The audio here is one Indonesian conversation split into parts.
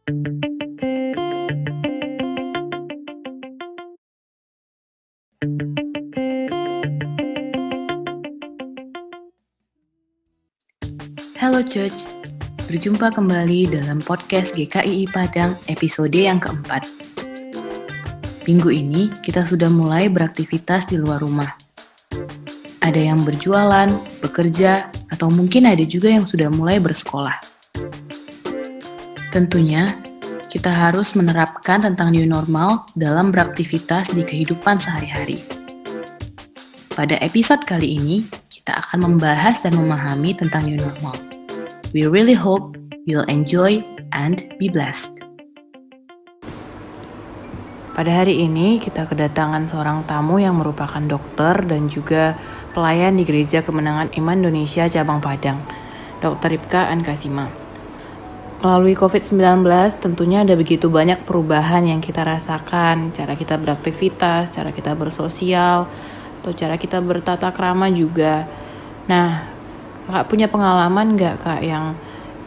Halo Coach, berjumpa kembali dalam podcast GKII Padang episode yang keempat. Minggu ini kita sudah mulai beraktivitas di luar rumah. Ada yang berjualan, bekerja, atau mungkin ada juga yang sudah mulai bersekolah. Tentunya, kita harus menerapkan tentang new normal dalam beraktivitas di kehidupan sehari-hari. Pada episode kali ini, kita akan membahas dan memahami tentang new normal. We really hope you'll enjoy and be blessed. Pada hari ini kita kedatangan seorang tamu yang merupakan dokter dan juga pelayan di Gereja Kemenangan Iman Indonesia Cabang Padang, Dr. Ripka Ankasima. Melalui COVID-19 tentunya ada begitu banyak perubahan yang kita rasakan, cara kita beraktivitas, cara kita bersosial, atau cara kita bertata krama juga. Nah, Kak punya pengalaman nggak Kak yang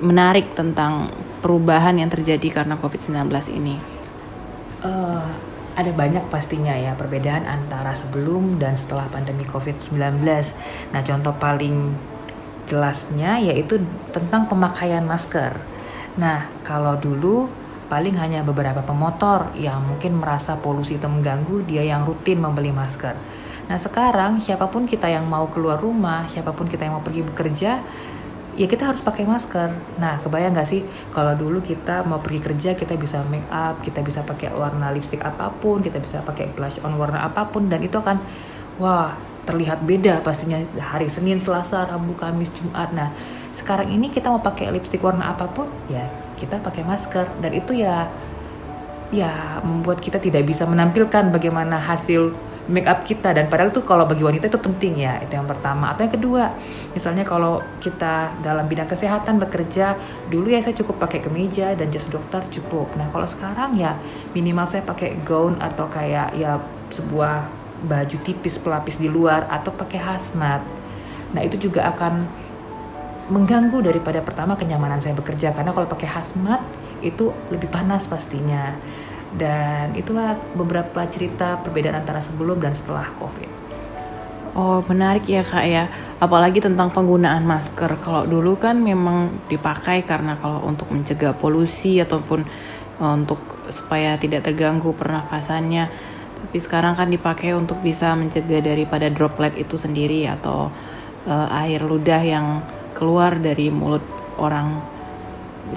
menarik tentang perubahan yang terjadi karena COVID-19 ini? Ada banyak pastinya ya perbedaan antara sebelum dan setelah pandemi COVID-19. Nah, contoh paling jelasnya yaitu tentang pemakaian masker. Nah, kalau dulu paling hanya beberapa pemotor yang mungkin merasa polusi itu mengganggu, dia yang rutin membeli masker. Nah, sekarang siapapun kita yang mau keluar rumah, siapapun kita yang mau pergi bekerja, ya kita harus pakai masker. Nah, kebayang gak sih kalau dulu kita mau pergi kerja, kita bisa make up, kita bisa pakai warna lipstick apapun, kita bisa pakai blush on warna apapun, dan itu akan terlihat beda pastinya hari Senin, Selasa, Rabu, Kamis, Jumat. Nah, sekarang ini kita mau pakai lipstick warna apapun, ya kita pakai masker, dan itu ya membuat kita tidak bisa menampilkan bagaimana hasil make up kita, dan padahal tuh kalau bagi wanita itu penting ya, itu yang pertama. Atau yang kedua, misalnya kalau kita dalam bidang kesehatan bekerja, dulu ya saya cukup pakai kemeja dan jas dokter cukup. Nah, kalau sekarang ya minimal saya pakai gaun atau kayak ya sebuah baju tipis pelapis di luar atau pakai hazmat. Nah, itu juga akan mengganggu daripada pertama kenyamanan saya bekerja, karena kalau pakai hazmat itu lebih panas pastinya. Dan itulah beberapa cerita perbedaan antara sebelum dan setelah COVID. Oh, menarik ya Kak ya. Apalagi tentang penggunaan masker. Kalau dulu kan memang dipakai karena kalau untuk mencegah polusi ataupun untuk supaya tidak terganggu pernafasannya. Tapi sekarang kan dipakai untuk bisa mencegah daripada droplet itu sendiri atau air ludah yang keluar dari mulut orang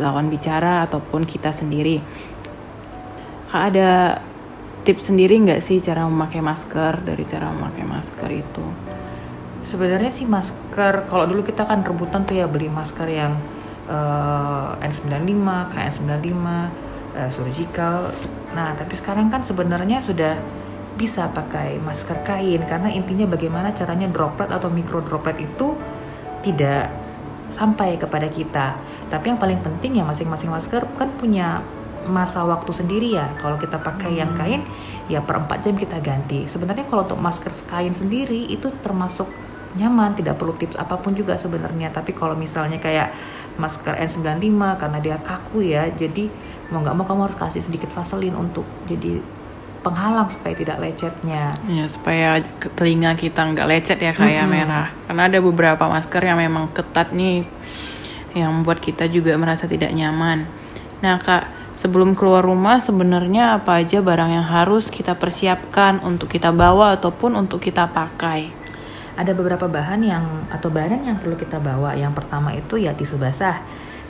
lawan bicara ataupun kita sendiri. Kak ada tips sendiri nggak sih cara memakai masker, dari cara memakai masker itu? Sebenarnya sih masker, kalau dulu kita kan rebutan tuh ya beli masker yang N95, KN95, surgical. Nah, tapi sekarang kan sebenarnya sudah bisa pakai masker kain, karena intinya bagaimana caranya droplet atau mikro droplet itu tidak sampai kepada kita. Tapi yang paling penting ya masing-masing masker kan punya masa waktu sendiri ya. Kalau kita pakai yang kain ya per 4 jam kita ganti. Sebenarnya kalau untuk masker kain sendiri itu termasuk nyaman, tidak perlu tips apapun juga sebenarnya. Tapi kalau misalnya kayak masker N95 karena dia kaku ya, jadi mau nggak mau kamu harus kasih sedikit vaselin untuk jadi penghalang supaya tidak lecetnya. Ya, supaya telinga kita nggak lecet ya kayak merah. Karena ada beberapa masker yang memang ketat nih, yang membuat kita juga merasa tidak nyaman. Nah Kak, sebelum keluar rumah sebenarnya apa aja barang yang harus kita persiapkan untuk kita bawa ataupun untuk kita pakai? Ada beberapa barang yang perlu kita bawa. Yang pertama itu ya tisu basah.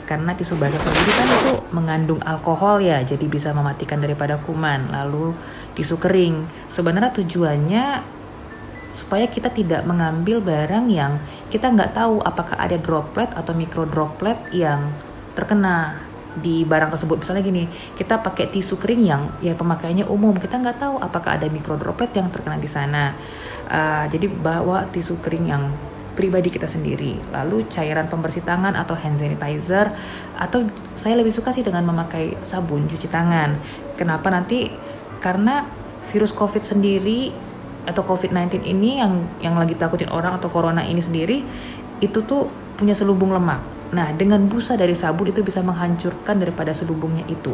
Karena tisu basah sendiri kan itu mengandung alkohol ya, jadi bisa mematikan daripada kuman. Lalu tisu kering. Sebenarnya tujuannya supaya kita tidak mengambil barang yang kita nggak tahu apakah ada droplet atau mikro droplet yang terkena di barang tersebut. Misalnya gini, kita pakai tisu kering yang ya pemakaiannya umum, kita nggak tahu apakah ada mikro droplet yang terkena di sana. Jadi bawa tisu kering yang pribadi kita sendiri, lalu cairan pembersih tangan atau hand sanitizer, atau saya lebih suka sih dengan memakai sabun cuci tangan. Kenapa nanti? Karena virus COVID sendiri atau COVID-19 ini yang lagi takutin orang, atau corona ini sendiri itu tuh punya selubung lemak. Nah, dengan busa dari sabun itu bisa menghancurkan daripada selubungnya itu.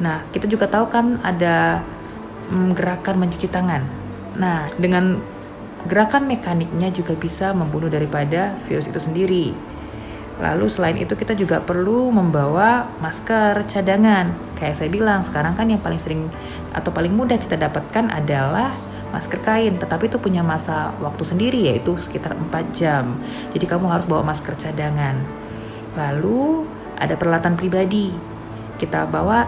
Nah, kita juga tahu kan ada gerakan mencuci tangan. Nah, dengan gerakan mekaniknya juga bisa membunuh daripada virus itu sendiri. Lalu selain itu kita juga perlu membawa masker cadangan. Kayak saya bilang, sekarang kan yang paling sering atau paling mudah kita dapatkan adalah masker kain, tetapi itu punya masa waktu sendiri, yaitu sekitar 4 jam. Jadi kamu harus bawa masker cadangan. Lalu ada peralatan pribadi. Kita bawa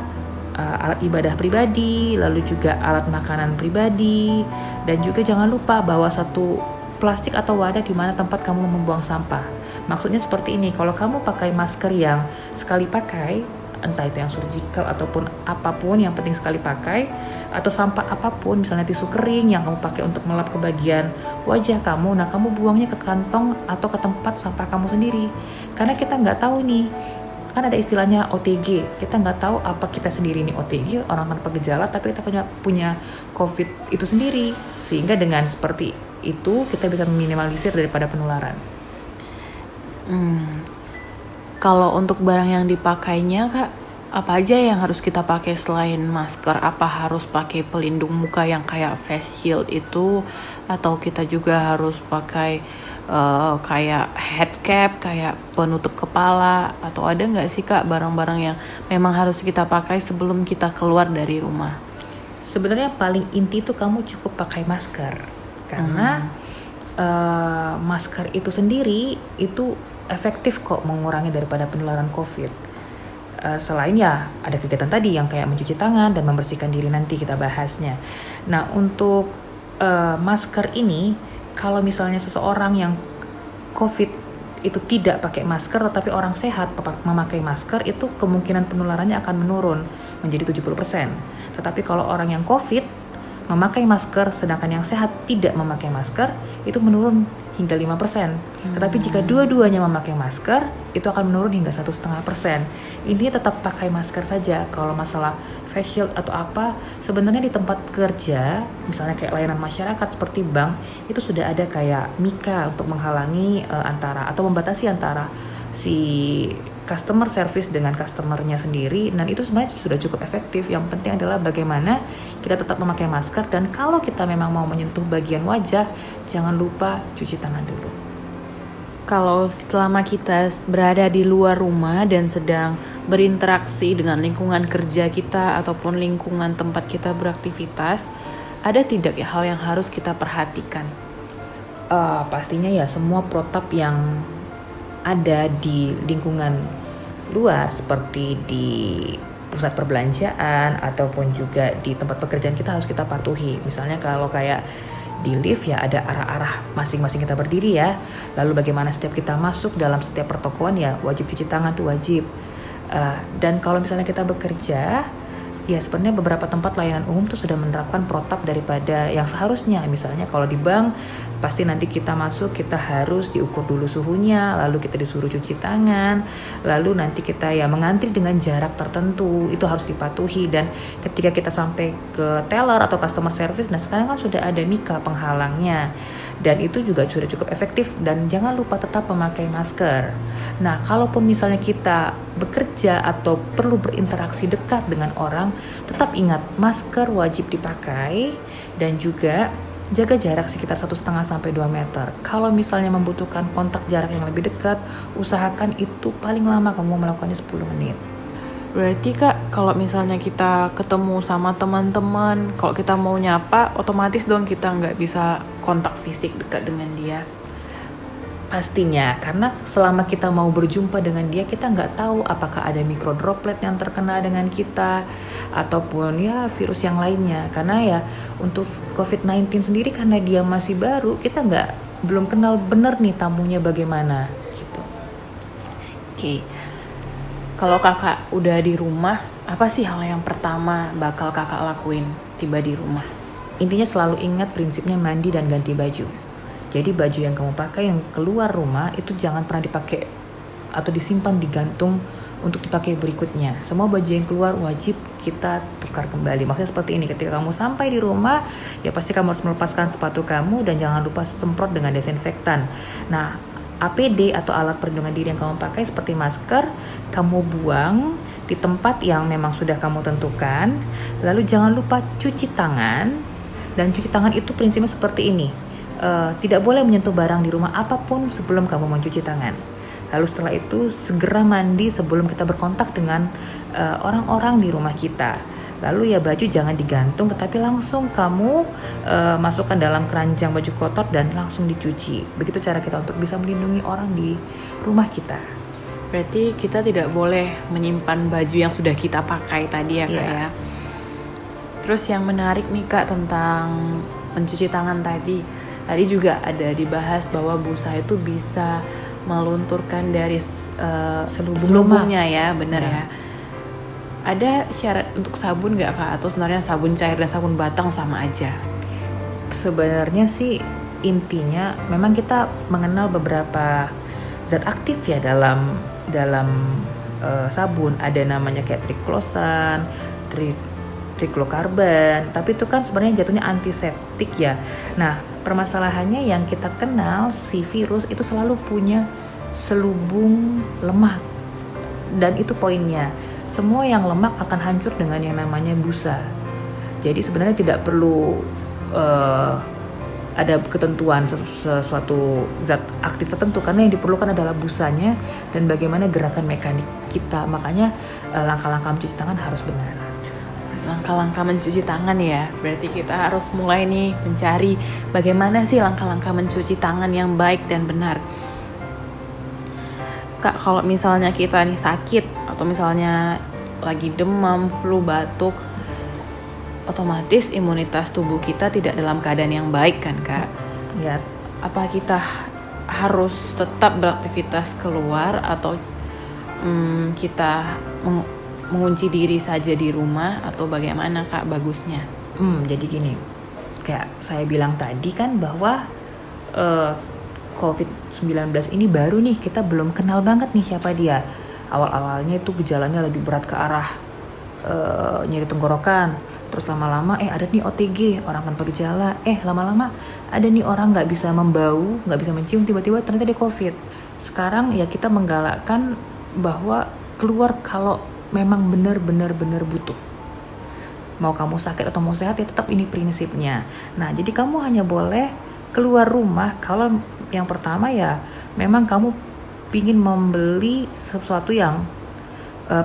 alat ibadah pribadi, lalu juga alat makanan pribadi, dan juga jangan lupa bawa satu plastik atau wadah di mana tempat kamu membuang sampah. Maksudnya seperti ini, kalau kamu pakai masker yang sekali pakai, entah itu yang surgical ataupun apapun yang penting sekali pakai, atau sampah apapun, misalnya tisu kering yang kamu pakai untuk melap ke bagian wajah kamu, nah kamu buangnya ke kantong atau ke tempat sampah kamu sendiri. Karena kita nggak tahu nih, kan ada istilahnya OTG, kita nggak tahu apa kita sendiri nih OTG, orang tanpa gejala, tapi kita punya COVID itu sendiri, sehingga dengan seperti itu kita bisa meminimalisir daripada penularan. Kalau untuk barang yang dipakainya Kak, apa aja yang harus kita pakai selain masker? Apa harus pakai pelindung muka yang kayak face shield itu, atau kita juga harus pakai kayak head cap, kayak penutup kepala, atau ada nggak sih Kak barang-barang yang memang harus kita pakai sebelum kita keluar dari rumah? Sebenarnya paling inti tuh kamu cukup pakai masker, karena masker itu sendiri itu efektif kok mengurangi daripada penularan COVID. Selain ya ada kegiatan tadi yang kayak mencuci tangan dan membersihkan diri, nanti kita bahasnya. Nah, untuk masker ini, kalau misalnya seseorang yang COVID itu tidak pakai masker tetapi orang sehat memakai masker, itu kemungkinan penularannya akan menurun menjadi 70%. Tetapi kalau orang yang COVID memakai masker sedangkan yang sehat tidak memakai masker, itu menurun hingga 5%. Tetapi jika dua-duanya memakai masker, itu akan menurun hingga 1,5%. Intinya tetap pakai masker saja. Kalau masalah face shield atau apa, sebenarnya di tempat kerja, misalnya kayak layanan masyarakat seperti bank, itu sudah ada kayak mika untuk menghalangi antara atau membatasi antara si customer service dengan customernya sendiri, dan itu sebenarnya sudah cukup efektif. Yang penting adalah bagaimana kita tetap memakai masker, dan kalau kita memang mau menyentuh bagian wajah, jangan lupa cuci tangan dulu. Kalau selama kita berada di luar rumah dan sedang berinteraksi dengan lingkungan kerja kita ataupun lingkungan tempat kita beraktivitas, ada tidak ya hal yang harus kita perhatikan? Pastinya ya semua protap yang ada di lingkungan luar, seperti di pusat perbelanjaan ataupun juga di tempat pekerjaan, kita harus kita patuhi. Misalnya kalau kayak di lift ya ada arah-arah masing-masing kita berdiri ya. Lalu bagaimana setiap kita masuk dalam setiap pertokoan ya wajib cuci tangan, tuh wajib. Dan kalau misalnya kita bekerja, ya sebenarnya beberapa tempat layanan umum tuh sudah menerapkan protap daripada yang seharusnya. Misalnya kalau di bank, pasti nanti kita masuk kita harus diukur dulu suhunya, lalu kita disuruh cuci tangan, lalu nanti kita ya mengantri dengan jarak tertentu, itu harus dipatuhi. Dan ketika kita sampai ke teller atau customer service, nah sekarang kan sudah ada mika penghalangnya, dan itu juga sudah cukup efektif. Dan jangan lupa tetap memakai masker. Nah, kalaupun misalnya kita bekerja atau perlu berinteraksi dekat dengan orang, tetap ingat masker wajib dipakai, dan juga jaga jarak sekitar 1,5 sampai 2 meter. Kalau misalnya membutuhkan kontak jarak yang lebih dekat, usahakan itu paling lama kamu melakukannya 10 menit. Berarti Kak, kalau misalnya kita ketemu sama teman-teman, kalau kita mau nyapa, otomatis dong kita nggak bisa kontak fisik dekat dengan dia. Pastinya, karena selama kita mau berjumpa dengan dia, kita nggak tahu apakah ada mikrodroplet yang terkena dengan kita ataupun ya virus yang lainnya. Karena ya untuk COVID-19 sendiri, karena dia masih baru, kita belum kenal benar nih tamunya bagaimana gitu. Oke. Kalau kakak udah di rumah, apa sih hal yang pertama bakal kakak lakuin tiba di rumah? Intinya selalu ingat prinsipnya mandi dan ganti baju. Jadi baju yang kamu pakai yang keluar rumah itu jangan pernah dipakai atau disimpan digantung untuk dipakai berikutnya. Semua baju yang keluar wajib kita tukar kembali. Maksudnya seperti ini, ketika kamu sampai di rumah, ya pasti kamu harus melepaskan sepatu kamu dan jangan lupa semprot dengan desinfektan. Nah, APD atau alat perlindungan diri yang kamu pakai seperti masker, kamu buang di tempat yang memang sudah kamu tentukan. Lalu jangan lupa cuci tangan, dan cuci tangan itu prinsipnya seperti ini. Tidak boleh menyentuh barang di rumah apapun sebelum kamu mencuci tangan. Lalu setelah itu segera mandi sebelum kita berkontak dengan orang-orang di rumah kita. Lalu ya baju jangan digantung, tetapi langsung kamu masukkan dalam keranjang baju kotor dan langsung dicuci. Begitu cara kita untuk bisa melindungi orang di rumah kita. Berarti kita tidak boleh menyimpan baju yang sudah kita pakai tadi ya Kak ya. Terus yang menarik nih Kak tentang mencuci tangan tadi juga ada dibahas bahwa busa itu bisa melunturkan dari selubungnya ya, benar ya. Ada syarat untuk sabun nggak Kak? Atau sebenarnya sabun cair dan sabun batang sama aja? Sebenarnya sih intinya memang kita mengenal beberapa zat aktif ya dalam sabun. Ada namanya kayak triklosan, triklokarban, tapi itu kan sebenarnya jatuhnya antiseptik ya. Nah, permasalahannya yang kita kenal si virus itu selalu punya selubung lemak, dan itu poinnya. Semua yang lemak akan hancur dengan yang namanya busa. Jadi sebenarnya tidak perlu ada ketentuan sesuatu zat aktif tertentu, karena yang diperlukan adalah busanya dan bagaimana gerakan mekanik kita. Makanya langkah-langkah mencuci tangan harus benar. Langkah-langkah mencuci tangan ya, berarti kita harus mulai nih mencari bagaimana sih langkah-langkah mencuci tangan yang baik dan benar. Kak, kalau misalnya kita nih sakit atau misalnya lagi demam, flu, batuk, otomatis imunitas tubuh kita tidak dalam keadaan yang baik kan Kak? Ya. Apa kita harus tetap beraktivitas keluar atau kita mengunci diri saja di rumah, atau bagaimana Kak bagusnya? Jadi gini, kayak saya bilang tadi kan bahwa COVID-19 ini baru nih, kita belum kenal banget nih siapa dia. Awal-awalnya itu gejalanya lebih berat ke arah nyeri tenggorokan, terus lama-lama ada nih OTG, orang tanpa gejala, lama-lama ada nih orang nggak bisa membau, nggak bisa mencium, tiba-tiba ternyata dia COVID. Sekarang ya kita menggalakkan bahwa keluar kalau memang benar-benar butuh. Mau kamu sakit atau mau sehat ya tetap ini prinsipnya. Nah, jadi kamu hanya boleh keluar rumah kalau yang pertama ya memang kamu pingin membeli sesuatu yang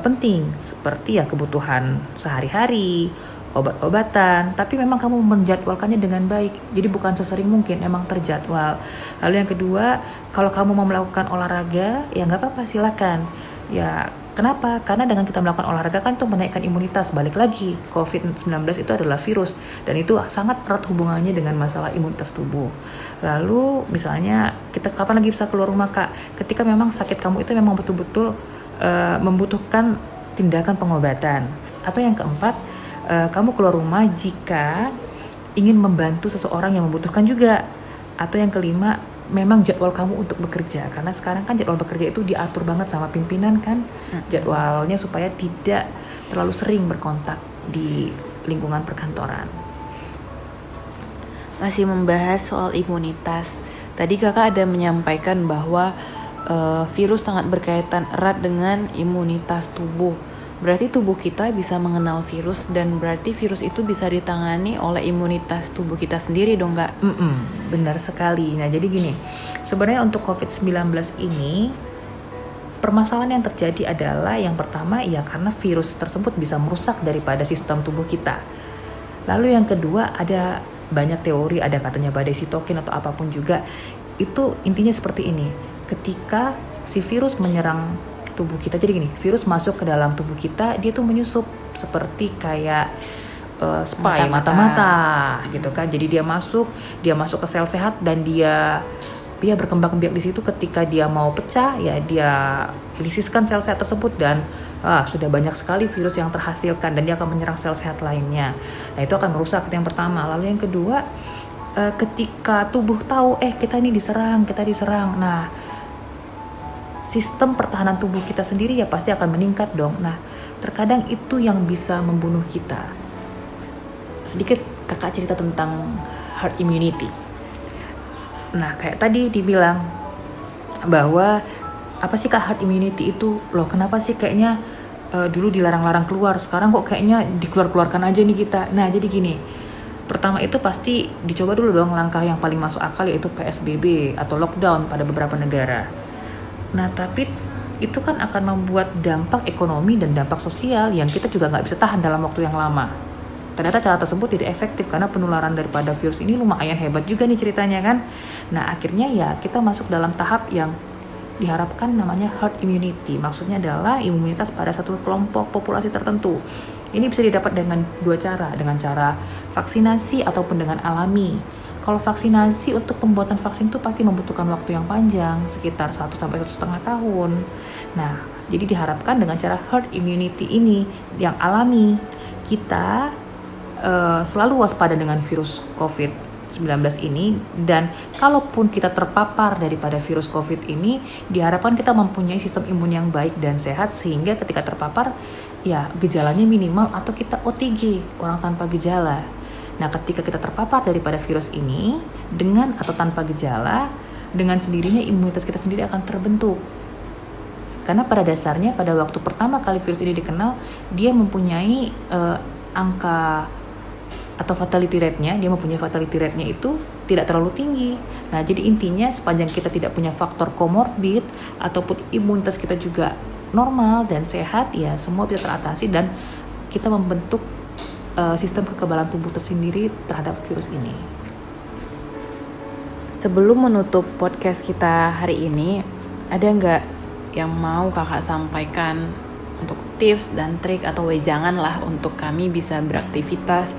penting, seperti ya kebutuhan sehari-hari, obat-obatan, tapi memang kamu menjadwalkannya dengan baik. Jadi bukan sesering mungkin, memang terjadwal. Lalu yang kedua, kalau kamu mau melakukan olahraga ya nggak apa-apa, silakan. Ya kenapa? Karena dengan kita melakukan olahraga kan itu menaikkan imunitas. Balik lagi, COVID-19 itu adalah virus dan itu sangat erat hubungannya dengan masalah imunitas tubuh. Lalu misalnya kita kapan lagi bisa keluar rumah Kak? Ketika memang sakit kamu itu memang betul-betul membutuhkan tindakan pengobatan. Atau yang keempat, kamu keluar rumah jika ingin membantu seseorang yang membutuhkan juga. Atau yang kelima, memang jadwal kamu untuk bekerja, karena sekarang kan jadwal bekerja itu diatur banget sama pimpinan kan, jadwalnya supaya tidak terlalu sering berkontak di lingkungan perkantoran. Masih membahas soal imunitas, tadi kakak ada menyampaikan bahwa virus sangat berkaitan erat dengan imunitas tubuh. Berarti tubuh kita bisa mengenal virus, dan berarti virus itu bisa ditangani oleh imunitas tubuh kita sendiri dong Kak? Benar sekali. Nah jadi gini, sebenarnya untuk COVID-19 ini permasalahan yang terjadi adalah yang pertama ya karena virus tersebut bisa merusak daripada sistem tubuh kita. Lalu yang kedua, ada banyak teori, ada katanya badai sitokin atau apapun juga. Itu intinya seperti ini, ketika si virus menyerang tubuh kita, jadi gini, virus masuk ke dalam tubuh kita, dia tuh menyusup seperti kayak spy, mata-mata gitu kan. Jadi dia masuk ke sel sehat dan dia berkembang biak di situ. Ketika dia mau pecah ya dia lisiskan sel sehat tersebut, dan sudah banyak sekali virus yang terhasilkan dan dia akan menyerang sel sehat lainnya. Nah itu akan merusak, itu yang pertama. Lalu yang kedua, ketika tubuh tahu kita ini diserang, nah sistem pertahanan tubuh kita sendiri ya pasti akan meningkat dong. Nah terkadang itu yang bisa membunuh kita. Sedikit kakak cerita tentang herd immunity. Nah kayak tadi dibilang bahwa apa sih Kak herd immunity itu? Loh kenapa sih kayaknya dulu dilarang-larang keluar, sekarang kok kayaknya dikeluar-keluarkan aja nih kita. Nah jadi gini, pertama itu pasti dicoba dulu dong langkah yang paling masuk akal, yaitu PSBB atau lockdown pada beberapa negara. Nah tapi itu kan akan membuat dampak ekonomi dan dampak sosial yang kita juga nggak bisa tahan dalam waktu yang lama. Ternyata cara tersebut tidak efektif karena penularan daripada virus ini lumayan hebat juga nih ceritanya kan. Nah akhirnya ya kita masuk dalam tahap yang diharapkan namanya herd immunity. Maksudnya adalah imunitas pada satu kelompok populasi tertentu. Ini bisa didapat dengan dua cara, dengan cara vaksinasi ataupun dengan alami. Kalau vaksinasi, untuk pembuatan vaksin itu pasti membutuhkan waktu yang panjang, sekitar 1 sampai 1,5 tahun. Nah, jadi diharapkan dengan cara herd immunity ini yang alami, kita selalu waspada dengan virus COVID-19 ini, dan kalaupun kita terpapar daripada virus COVID ini, diharapkan kita mempunyai sistem imun yang baik dan sehat sehingga ketika terpapar ya gejalanya minimal atau kita OTG, orang tanpa gejala. Nah ketika kita terpapar daripada virus ini dengan atau tanpa gejala, dengan sendirinya imunitas kita sendiri akan terbentuk. Karena pada dasarnya pada waktu pertama kali virus ini dikenal, dia mempunyai angka atau fatality rate-nya, itu tidak terlalu tinggi. Nah, jadi intinya sepanjang kita tidak punya faktor komorbid ataupun imunitas kita juga normal dan sehat, ya semua bisa teratasi dan kita membentuk sistem kekebalan tubuh tersendiri terhadap virus ini. Sebelum menutup podcast kita hari ini, ada nggak yang mau kakak sampaikan untuk tips dan trik atau wejangan lah untuk kami bisa beraktivitas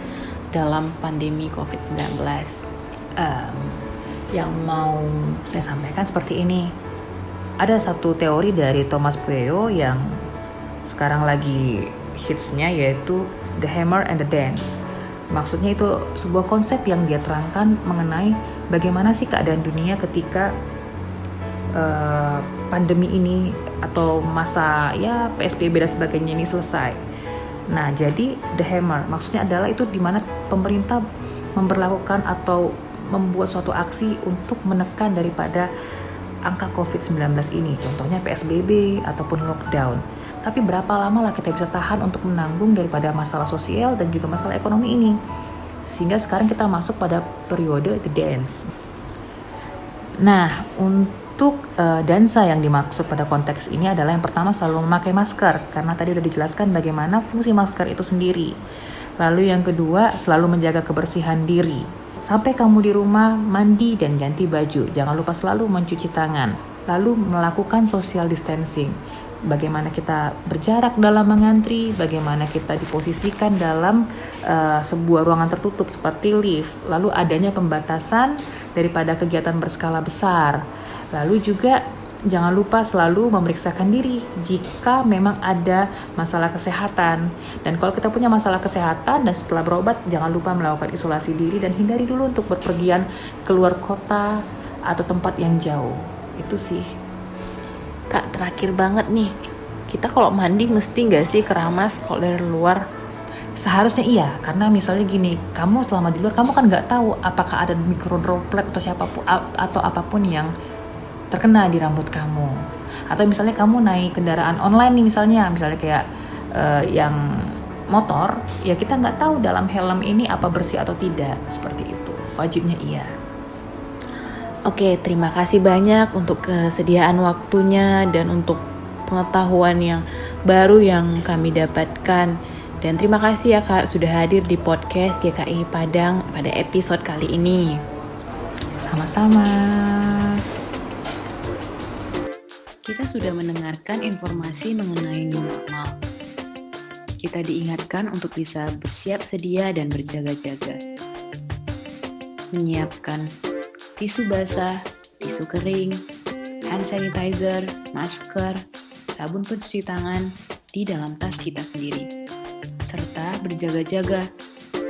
dalam pandemi COVID-19? Yang mau saya sampaikan seperti ini. Ada satu teori dari Thomas Pueo yang sekarang lagi hitsnya, yaitu The Hammer and the Dance. Maksudnya itu sebuah konsep yang dia terangkan mengenai bagaimana sih keadaan dunia ketika pandemi ini atau masa ya PSBB dan sebagainya ini selesai. Nah, jadi The Hammer maksudnya adalah itu di mana pemerintah memberlakukan atau membuat suatu aksi untuk menekan daripada angka COVID-19 ini. Contohnya PSBB ataupun lockdown. Tapi berapa lama lah kita bisa tahan untuk menanggung daripada masalah sosial dan juga masalah ekonomi ini. Sehingga sekarang kita masuk pada periode The Dance. Nah, untuk dansa yang dimaksud pada konteks ini adalah yang pertama selalu memakai masker, karena tadi udah dijelaskan bagaimana fungsi masker itu sendiri. Lalu yang kedua selalu menjaga kebersihan diri. Sampai kamu di rumah mandi dan ganti baju, jangan lupa selalu mencuci tangan. Lalu melakukan social distancing. Bagaimana kita berjarak dalam mengantri, bagaimana kita diposisikan dalam sebuah ruangan tertutup seperti lift. Lalu adanya pembatasan daripada kegiatan berskala besar. Lalu juga jangan lupa selalu memeriksakan diri jika memang ada masalah kesehatan. Dan kalau kita punya masalah kesehatan dan setelah berobat, jangan lupa melakukan isolasi diri dan hindari dulu untuk berpergian keluar kota atau tempat yang jauh. Itu sih. Kak, terakhir banget nih, kita kalau mandi mesti nggak sih keramas kalau dari luar? Seharusnya iya, karena misalnya gini, kamu selama di luar kamu kan nggak tahu apakah ada mikrodroplet atau siapapun atau apapun yang terkena di rambut kamu. Atau misalnya kamu naik kendaraan online nih, misalnya kayak yang motor, ya kita nggak tahu dalam helm ini apa bersih atau tidak, seperti itu. Wajibnya iya. Oke, terima kasih banyak untuk kesediaan waktunya dan untuk pengetahuan yang baru yang kami dapatkan. Dan terima kasih ya Kak sudah hadir di podcast GKI Padang pada episode kali ini. Sama-sama. Kita sudah mendengarkan informasi mengenai new normal. Kita diingatkan untuk bisa bersiap sedia dan berjaga-jaga. Menyiapkan tisu basah, tisu kering, hand sanitizer, masker, sabun pencuci tangan di dalam tas kita sendiri. Serta berjaga-jaga,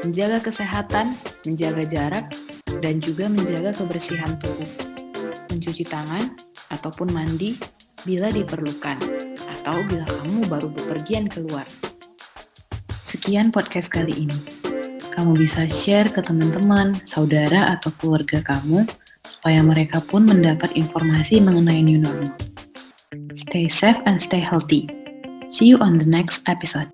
menjaga kesehatan, menjaga jarak, dan juga menjaga kebersihan tubuh. Mencuci tangan ataupun mandi bila diperlukan, atau bila kamu baru bepergian keluar. Sekian podcast kali ini. Kamu bisa share ke teman-teman, saudara, atau keluarga kamu supaya mereka pun mendapat informasi mengenai new normal. Stay safe and stay healthy. See you on the next episode.